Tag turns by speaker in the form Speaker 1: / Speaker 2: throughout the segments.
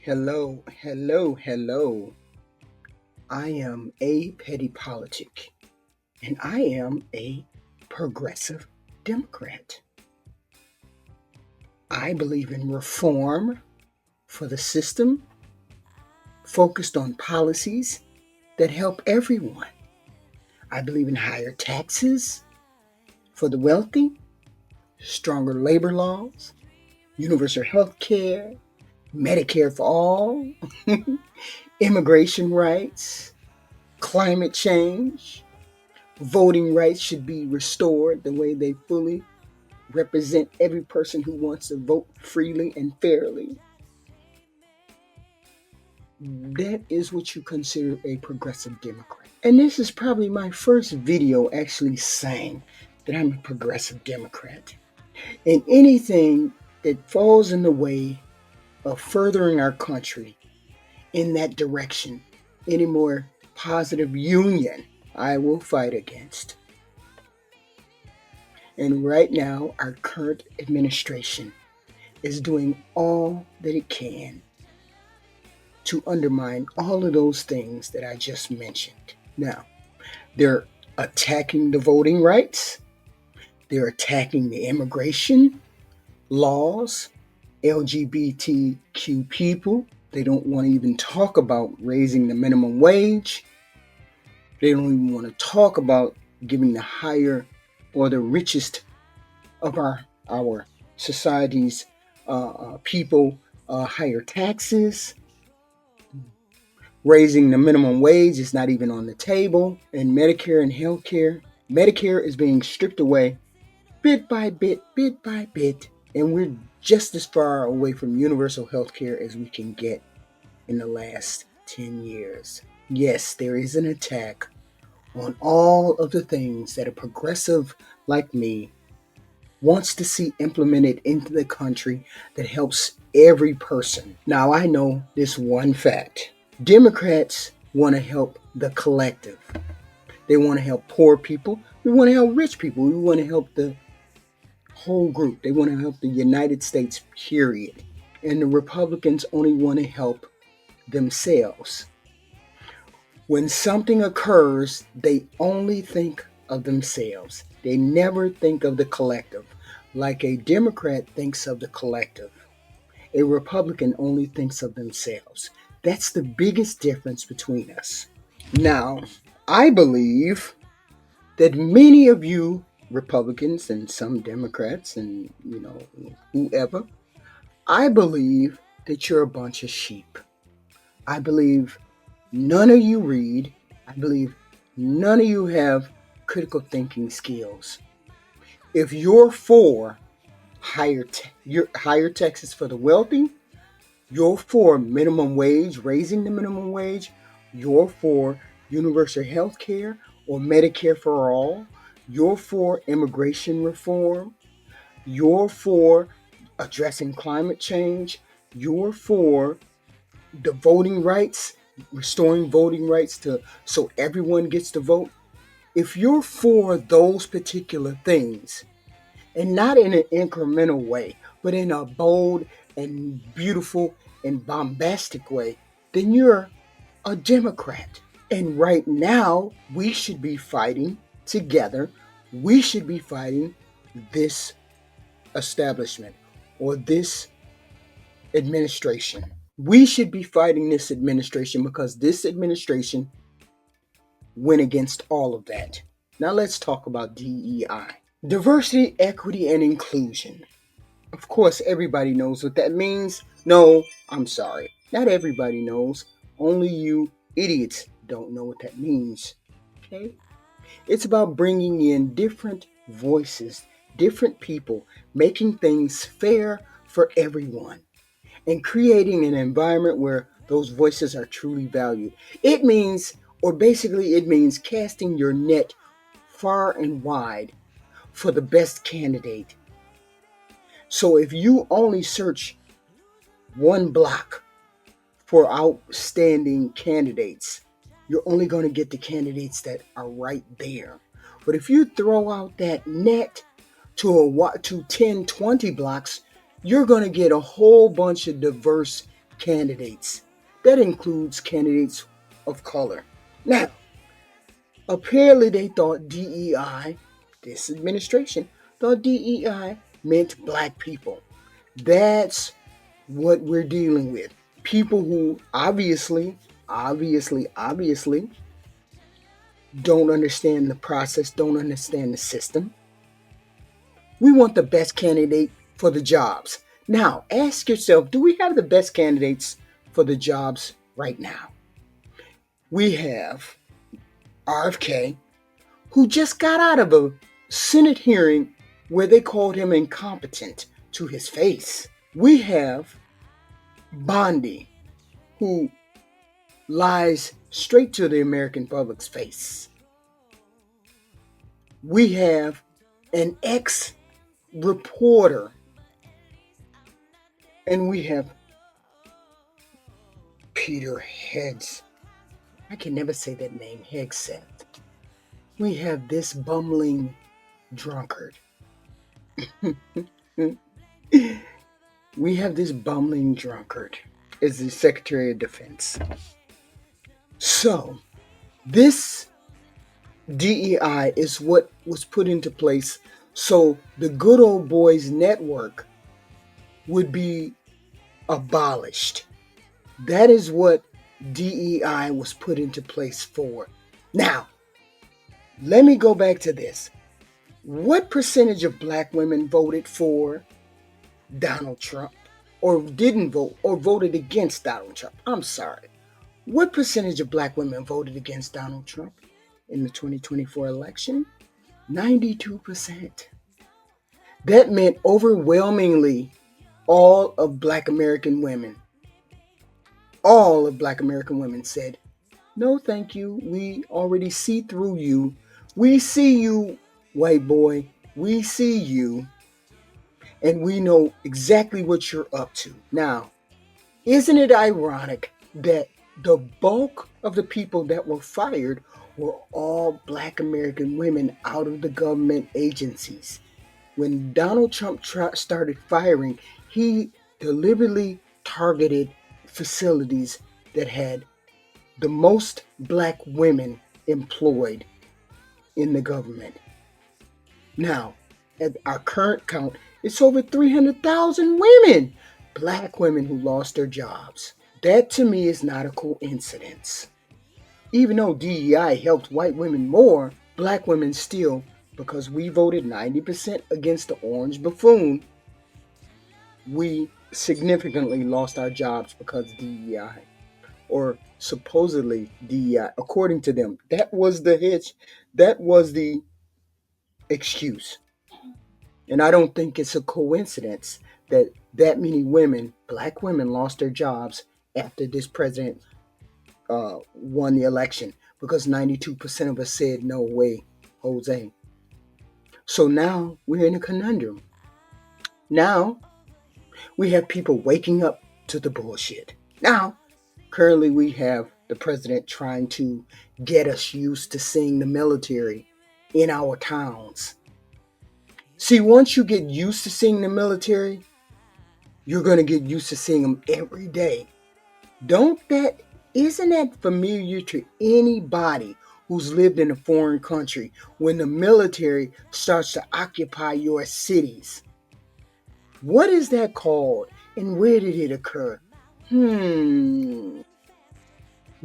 Speaker 1: Hello, hello, hello. I am a petty politic, and I am a progressive Democrat. I believe in reform for the system, focused on policies that help everyone. I believe in higher taxes for the wealthy, stronger labor laws, universal health care, Medicare for all, immigration rights, climate change. Voting rights should be restored the way they fully represent every person who wants to vote freely and fairly. That is what you consider a progressive Democrat. And this is probably my first video actually saying that I'm a progressive Democrat. And anything that falls in the way of furthering our country in that direction, any more positive union, I will fight against. And right now, our current administration is doing all that it can to undermine all of those things that I just mentioned. Now, they're attacking the voting rights, they're attacking the immigration laws, LGBTQ people. They don't want to even talk about raising the minimum wage. They don't even want to talk about giving the higher or the richest of our society's people higher taxes. Raising the minimum wage is not even on the table. And Medicare and healthcare, Medicare is being stripped away bit by bit, bit by bit. And we're just as far away from universal healthcare as we can get in the last 10 years. Yes, there is an attack on all of the things that a progressive like me wants to see implemented into the country that helps every person. Now, I know this one fact. Democrats want to help the collective. They want to help poor people. We want to help rich people. We want to help the whole group. They want to help the United States, period. And the Republicans only want to help themselves. When something occurs, they only think of themselves. They never think of the collective. Like a Democrat thinks of the collective. A Republican only thinks of themselves. That's the biggest difference between us. Now, I believe that many of you Republicans and some Democrats and, whoever, I believe that you're a bunch of sheep. I believe none of you read. I believe none of you have critical thinking skills. If you're for higher taxes for the wealthy, you're for minimum wage, raising the minimum wage, you're for universal health care or Medicare for all, you're for immigration reform, you're for addressing climate change, you're for the voting rights, restoring voting rights so everyone gets to vote. If you're for those particular things, and not in an incremental way, but in a bold and beautiful and bombastic way, then you're a Democrat. And right now, we should be fighting together. We should be fighting this establishment or this administration. We should be fighting this administration because this administration went against all of that. Now let's talk about DEI. Diversity, equity, and inclusion. Of course, everybody knows what that means. No, I'm sorry. Not everybody knows. Only you idiots don't know what that means. Okay? It's about bringing in different voices, different people, making things fair for everyone, and creating an environment where those voices are truly valued. It means casting your net far and wide for the best candidate. So if you only search one block for outstanding candidates, you're only going to get the candidates that are right there. But if you throw out that net to 10, 20 blocks, you're going to get a whole bunch of diverse candidates. That includes candidates of color. Now, apparently they thought DEI, this administration, thought DEI meant black people. That's what we're dealing with. People who obviously don't understand the process, don't understand the system. We want the best candidate for the jobs. Now, ask yourself, do we have the best candidates for the jobs right now? We have RFK, who just got out of a Senate hearing where they called him incompetent to his face. We have Bondi, who lies straight to the American public's face. We have an ex-reporter, and we have Peter Hegs. I can never say that name, Hegseth. We have this bumbling drunkard. We have this bumbling drunkard as the Secretary of Defense. So, this DEI is what was put into place so the good old boys network would be abolished. That is what DEI was put into place for. Now, let me go back to this. What percentage of black women voted for Donald Trump, or didn't vote, or voted against Donald Trump? I'm sorry. What percentage of black women voted against Donald Trump in the 2024 election? 92%. That meant overwhelmingly all of black American women said, no, thank you. We already see through you. We see you, white boy. We see you. And we know exactly what you're up to. Now, isn't it ironic that the bulk of the people that were fired were all black American women out of the government agencies? When Donald Trump started firing, he deliberately targeted facilities that had the most black women employed in the government. Now, at our current count, it's over 300,000 women, black women who lost their jobs. That to me is not a coincidence. Even though DEI helped white women more, black women still, because we voted 90% against the orange buffoon, we significantly lost our jobs because DEI, or supposedly DEI, according to them. That was the hitch. That was the excuse. And I don't think it's a coincidence that many women, black women, lost their jobs after this president won the election, because 92% of us said, no way, Jose. So now we're in a conundrum. Now we have people waking up to the bullshit. Now, currently we have the president trying to get us used to seeing the military in our towns. See, once you get used to seeing the military, you're going to get used to seeing them every day. Isn't that familiar to anybody who's lived in a foreign country when the military starts to occupy your cities? What is that called, and where did it occur?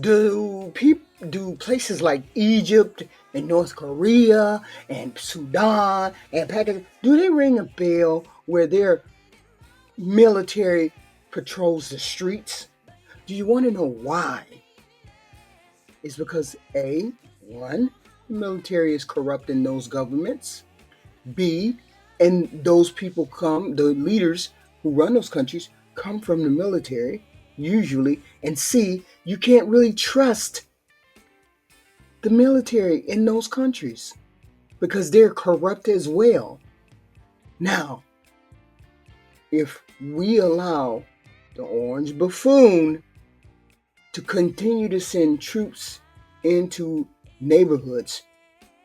Speaker 1: Do places like Egypt and North Korea and Sudan and Pakistan, do they ring a bell where their military patrols the streets? Do you want to know why? It's because one, the military is corrupt in those governments. B, and those people the leaders who run those countries come from the military, usually. And C, you can't really trust the military in those countries because they're corrupt as well. Now, if we allow the orange buffoon to continue to send troops into neighborhoods,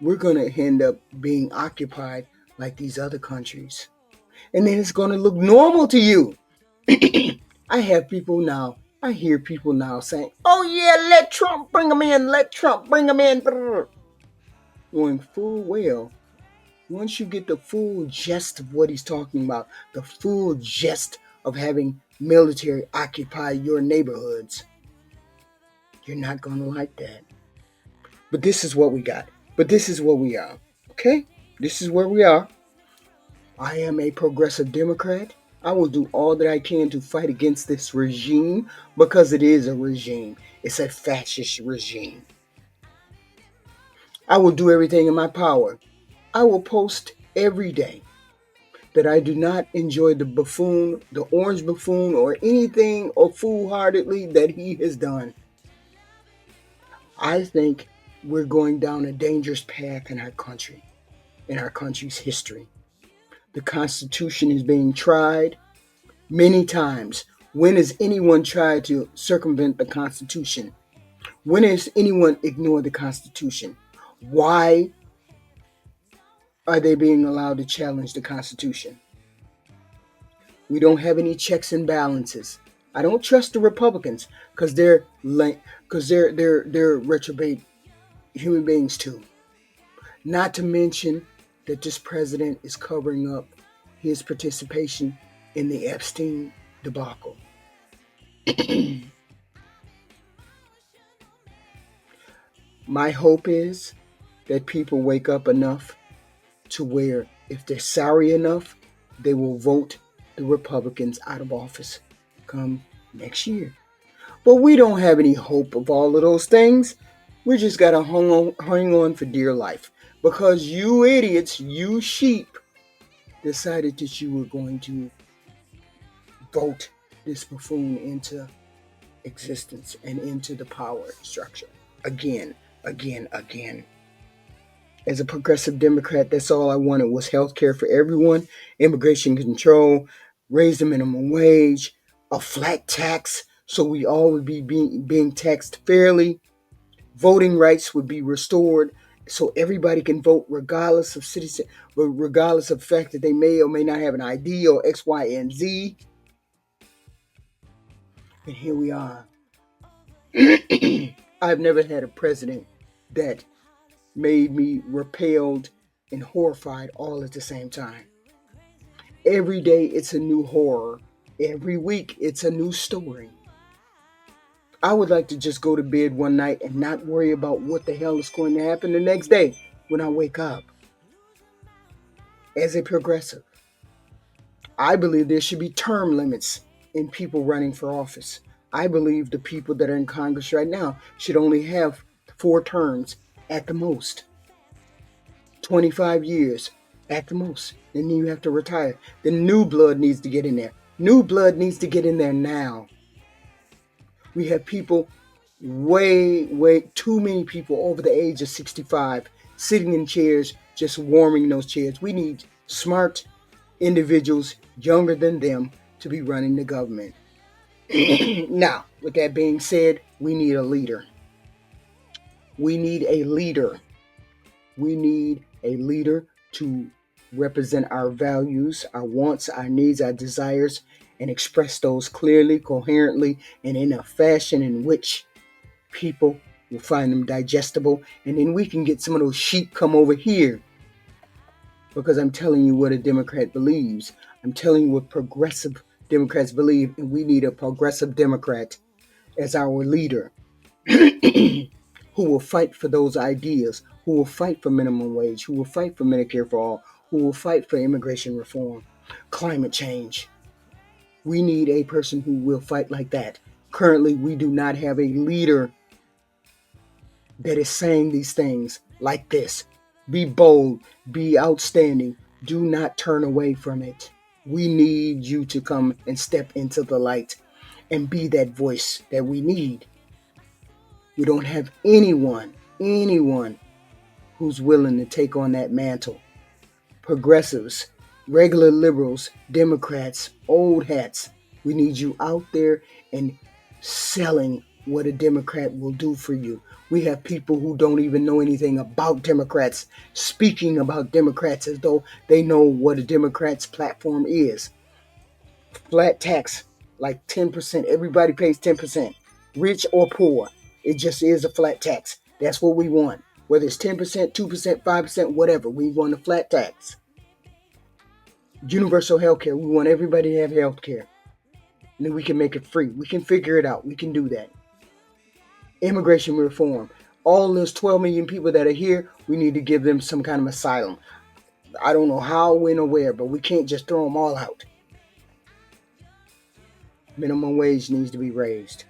Speaker 1: we're going to end up being occupied like these other countries. And then it's going to look normal to you. I hear people now saying, oh yeah, let Trump bring him in, let Trump bring him in. Knowing full well, once you get the full gist of what he's talking about, the full gist of having military occupy your neighborhoods, you're not going to like that. But this is what we got. But this is what we are. Okay? This is where we are. I am a progressive Democrat. I will do all that I can to fight against this regime because it is a regime. It's a fascist regime. I will do everything in my power. I will post every day that I do not enjoy the buffoon, the orange buffoon, or anything or foolhardily that he has done. I think we're going down a dangerous path in our country, in our country's history. The Constitution is being tried many times. When has anyone tried to circumvent the Constitution? When has anyone ignored the Constitution? Why are they being allowed to challenge the Constitution? We don't have any checks and balances. I don't trust the Republicans because they're retrobate human beings too. Not to mention that this president is covering up his participation in the Epstein debacle. My hope is that people wake up enough to where if they're sorry enough, they will vote the Republicans out of office come next year. But we don't have any hope of all of those things. We just got to hang on for dear life because you idiots, you sheep, decided that you were going to vote this buffoon into existence and into the power structure again. As a progressive Democrat, that's all I wanted was health care for everyone, immigration control, raise the minimum wage, a flat tax so we all would be being taxed fairly, voting rights would be restored so everybody can vote regardless of regardless of the fact that they may or may not have an ID or X, Y, and Z. And here we are. I've never had a president that made me repelled and horrified all at the same time. Every day it's a new horror. Every week it's a new story. I would like to just go to bed one night and not worry about what the hell is going to happen the next day when I wake up. As a progressive, I believe there should be term limits in people running for office. I believe the people that are in Congress right now should only have 4 terms at the most. 25 years at the most. And then you have to retire. The new blood needs to get in there. New blood needs to get in there now. We have people, way too many people over the age of 65 sitting in chairs, just warming those chairs. We need smart individuals younger than them to be running the government. Now, with that being said, we need a leader. We need a leader. We need a leader to represent our values, our wants, our needs, our desires, and express those clearly, coherently, and in a fashion in which people will find them digestible. And then we can get some of those sheep come over here. Because I'm telling you what a Democrat believes. I'm telling you what progressive Democrats believe. And we need a progressive Democrat as our leader who will fight for those ideas, who will fight for minimum wage, who will fight for Medicare for all, who will fight for immigration reform, climate change. We need a person who will fight like that. Currently, we do not have a leader that is saying these things like this. Be bold, be outstanding. Do not turn away from it. We need you to come and step into the light and be that voice that we need. We don't have anyone who's willing to take on that mantle. Progressives, regular liberals, Democrats, old hats, we need you out there and selling what a Democrat will do for you. We have people who don't even know anything about Democrats speaking about Democrats as though they know what a Democrat's platform is. Flat tax like 10%. Everybody pays 10%, rich or poor. It just is a flat tax. That's what we want. Whether it's 10%, 2%, 5%, whatever. We want a flat tax. Universal health care. We want everybody to have health care. And then we can make it free. We can figure it out. We can do that. Immigration reform. All those 12 million people that are here, we need to give them some kind of asylum. I don't know how, when, or where, but we can't just throw them all out. Minimum wage needs to be raised.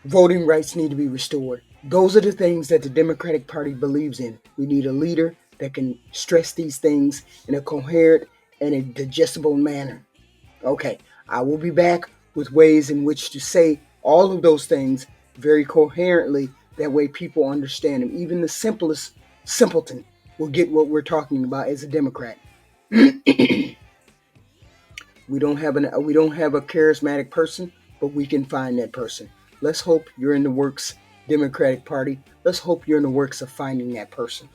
Speaker 1: Voting rights need to be restored. Those are the things that the Democratic Party believes in. We need a leader that can stress these things in a coherent and a digestible manner. Okay, I will be back with ways in which to say all of those things very coherently. That way people understand them. Even the simplest simpleton will get what we're talking about as a Democrat. We don't have a charismatic person, but we can find that person. Let's hope you're in the works, Democratic Party. Let's hope you're in the works of finding that person.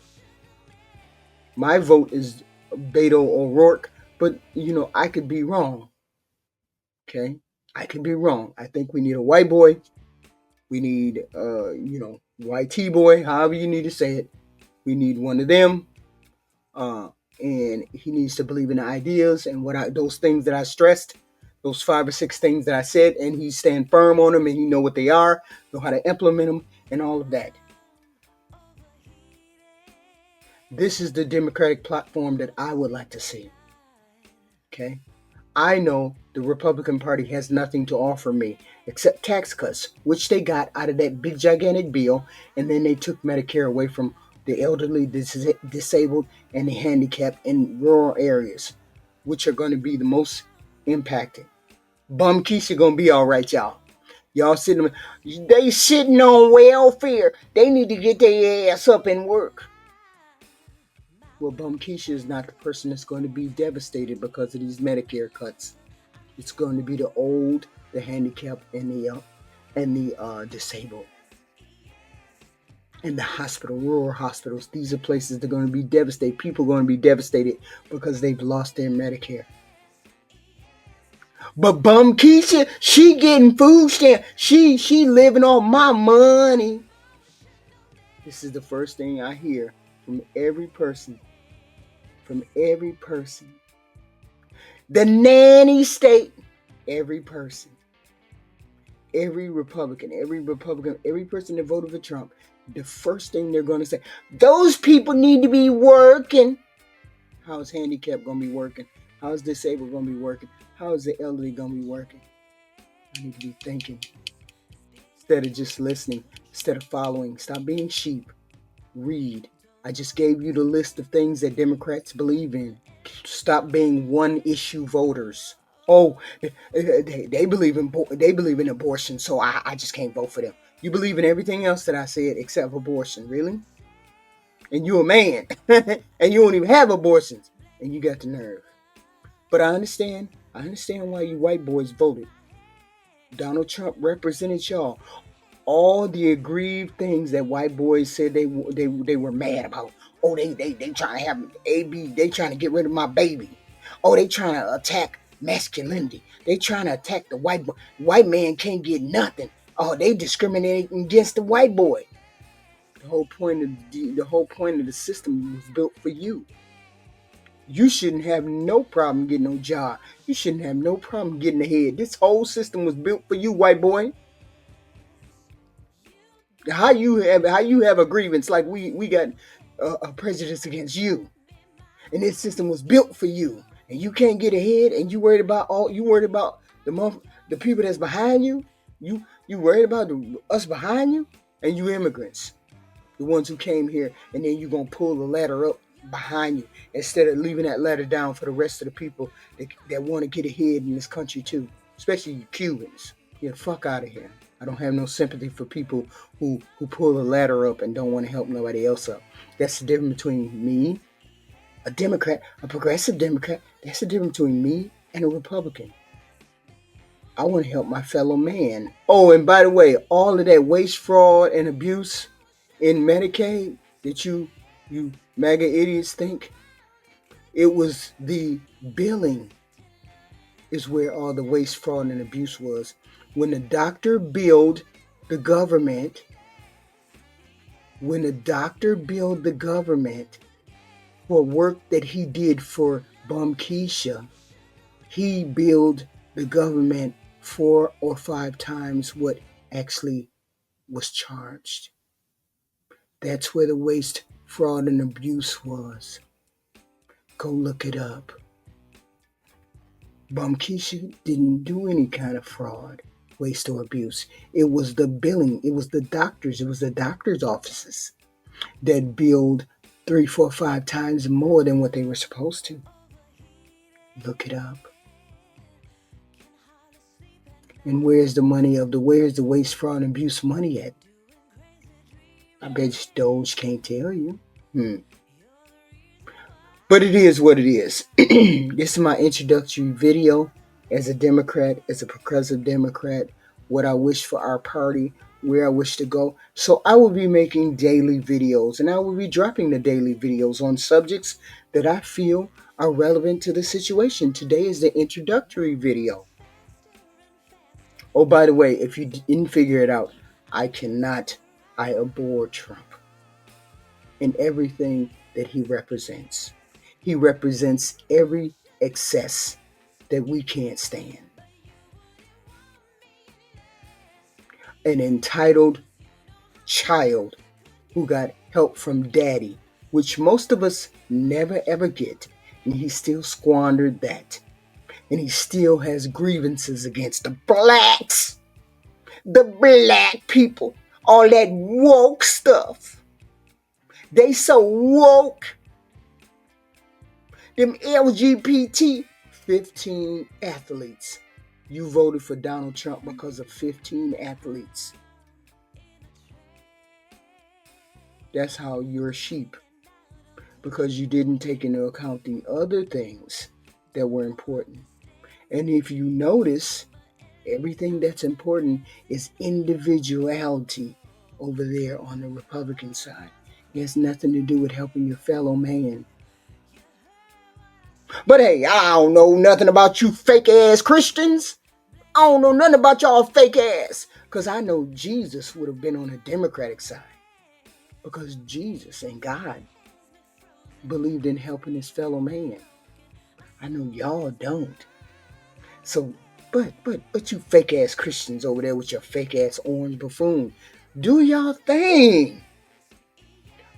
Speaker 1: My vote is Beto O'Rourke, but I could be wrong. Okay, I could be wrong. I think we need a white boy. We need YT boy, however you need to say it. We need one of them. And he needs to believe in the ideas and those things that I stressed, those 5 or 6 things that I said, and he stand firm on them, and he know what they are, know how to implement them, and all of that. This is the Democratic platform that I would like to see. Okay? I know the Republican Party has nothing to offer me except tax cuts, which they got out of that big gigantic bill, and then they took Medicare away from the elderly, disabled, and the handicapped in rural areas, which are going to be the most impacted. Bum Keisha going to be all right, y'all. Y'all they sitting on welfare. They need to get their ass up and work. Well, Bum Keisha is not the person that's going to be devastated because of these Medicare cuts. It's going to be the old, the handicapped, and the disabled. And the rural hospitals, these are places that are going to be devastated. People are going to be devastated because they've lost their Medicare. But Bum Keisha, she getting food stamp. She living on my money. This is the first thing I hear from every person. The nanny state. Every person. Every Republican, every person that voted for Trump. The first thing they're going to say, those people need to be working. How is handicapped going to be working? How is disabled going to be working? How is the elderly going to be working? I need to be thinking instead of just listening, instead of following. Stop being sheep. Read. I just gave you the list of things that Democrats believe in. Stop being one-issue voters. Oh, they believe in abortion, so I just can't vote for them. You believe in everything else that I said except abortion, really? And you're a man, and you don't even have abortions, and you got the nerve. But I understand why you white boys voted. Donald Trump represented y'all. All the aggrieved things that white boys said they were mad about. Oh, they trying to have AB. They trying to get rid of my baby. Oh, they trying to attack masculinity. They trying to attack the white boy. White man can't get nothing. Oh, they discriminating against the white boy. The whole point of the system was built for you. You shouldn't have no problem getting no job. You shouldn't have no problem getting ahead. This whole system was built for you, white boy. How you have a grievance like we got a prejudice against you, and this system was built for you, and you can't get ahead, and you worried about the people that's behind you. You worried about us behind you, and you immigrants, the ones who came here, and then you gonna pull the ladder up behind you instead of leaving that ladder down for the rest of the people that want to get ahead in this country too, especially you Cubans. Get the fuck out of here. I don't have no sympathy for people who pull the ladder up and don't want to help nobody else up. That's the difference between me, a Democrat, a progressive Democrat. That's the difference between me and a Republican. I want to help my fellow man. Oh, and by the way, all of that waste, fraud, and abuse in Medicaid that you MAGA idiots think, it was the billing. is where all the waste, fraud, and abuse was. When the doctor billed the government, for work that he did for Bum Keisha, he billed the government 4 or 5 times what actually was charged. That's where the waste, fraud, and abuse was. Go look it up. Bum Keisha didn't do any kind of fraud, waste, or abuse. It was the billing. It was the doctors. It was the doctors' offices that billed 3, 4, 5 times more than what they were supposed to. Look it up. And where's the waste, fraud, and abuse money at? I bet Doge can't tell you. But it is what it is. This is my introductory video as a Democrat, as a progressive Democrat, what I wish for our party, where I wish to go. So I will be making daily videos, and I will be dropping the daily videos on subjects that I feel are relevant to the situation. Today is the introductory video. Oh, by the way, if you didn't figure it out, I abhor Trump and everything that he represents. He represents every excess that we can't stand. An entitled child who got help from daddy, which most of us never ever get, and he still squandered that. And he still has grievances against the blacks, the black people, all that woke stuff. They so woke. Them LGBT 15 athletes. You voted for Donald Trump because of 15 athletes. That's how you're sheep. Because you didn't take into account the other things that were important. And if you notice, everything that's important is individuality over there on the Republican side. It has nothing to do with helping your fellow man. But hey, I don't know nothing about you fake ass Christians. I don't know nothing about y'all fake ass. Because I know Jesus would have been on the Democratic side. Because Jesus and God believed in helping his fellow man. I know y'all don't. So, but you fake ass Christians over there with your fake ass orange buffoon, do y'all thing.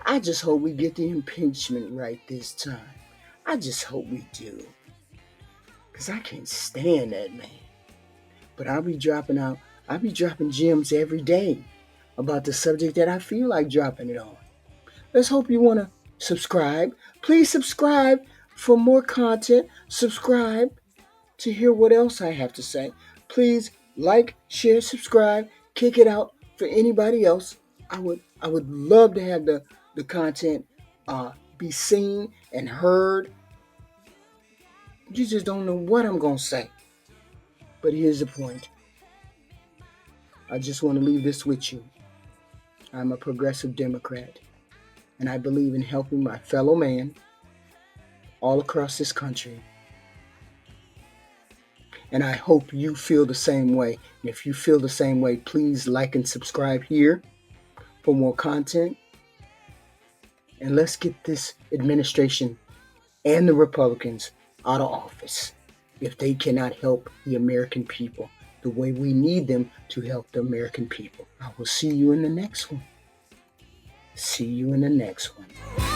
Speaker 1: I just hope we get the impeachment right this time. I just hope we do. Because I can't stand that man. But I'll be dropping gems every day about the subject that I feel like dropping it on. Let's hope you want to subscribe. Please subscribe for more content. Subscribe to hear what else I have to say. Please like, share, subscribe, kick it out for anybody else. I would love to have the content be seen and heard. You just don't know what I'm going to say. But here's the point. I just want to leave this with you. I'm a progressive Democrat, and I believe in helping my fellow man all across this country. And I hope you feel the same way. And if you feel the same way, please like and subscribe here for more content. And let's get this administration and the Republicans out of office if they cannot help the American people the way we need them to help the American people. I will see you in the next one. See you in the next one.